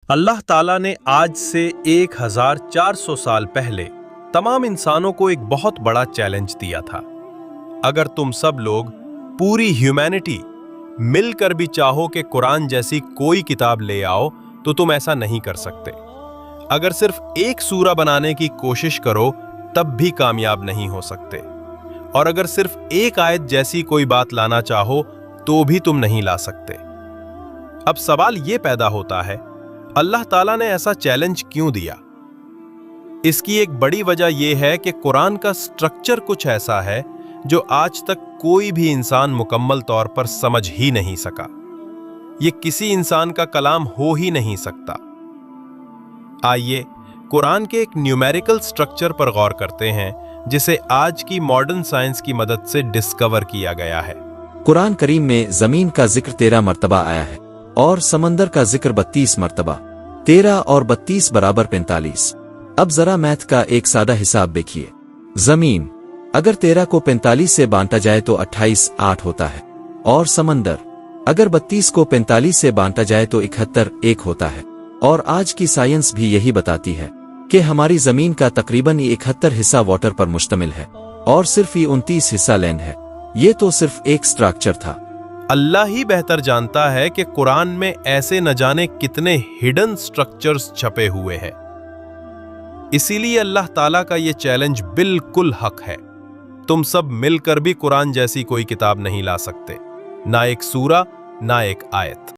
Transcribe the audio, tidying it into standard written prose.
अल्लाह ताला ने आज से 1400 साल पहले तमाम इंसानों को एक बहुत बड़ा चैलेंज दिया था। अगर तुम सब लोग, पूरी ह्यूमैनिटी मिलकर भी चाहो कि कुरान जैसी कोई किताब ले आओ तो तुम ऐसा नहीं कर सकते। अगर सिर्फ एक सूरा बनाने की कोशिश करो तब भी कामयाब नहीं हो सकते, और अगर सिर्फ एक आयत जैसी कोई बात लाना चाहो तो भी तुम नहीं ला सकते। अब सवाल ये पैदा होता है, अल्लाह ताला ने ऐसा चैलेंज क्यों दिया? इसकी एक बड़ी वजह यह है कि कुरान का स्ट्रक्चर कुछ ऐसा है जो आज तक कोई भी इंसान मुकम्मल तौर पर समझ ही नहीं सका। ये किसी इंसान का कलाम हो ही नहीं सकता। आइए कुरान के एक न्यूमेरिकल स्ट्रक्चर पर गौर करते हैं जिसे आज की मॉडर्न साइंस की मदद से डिस्कवर किया गया है। कुरान करीम में जमीन का जिक्र 13 मर्तबा आया है और समंदर का जिक्र 32 मर्तबा। 13 और 32 बराबर 45। अब जरा मैथ का एक सादा हिसाब देखिए। जमीन अगर 13 को 45 से बांटा जाए तो 28 8 होता है, और समंदर अगर 32 को 45 से बांटा जाए तो 71 1 होता है। और आज की साइंस भी यही बताती है कि हमारी जमीन का तकरीबन 71 हिस्सा वाटर पर मुश्तमिल है और सिर्फ 29 हिस्सा लैंड है। ये तो सिर्फ एक स्ट्रक्चर था। अल्लाह ही बेहतर जानता है कि कुरान में ऐसे न जाने कितने हिडन स्ट्रक्चर्स छपे हुए हैं। इसीलिए अल्लाह ताला का ये चैलेंज बिल्कुल हक है। तुम सब मिलकर भी कुरान जैसी कोई किताब नहीं ला सकते, ना एक सूरा, ना एक आयत।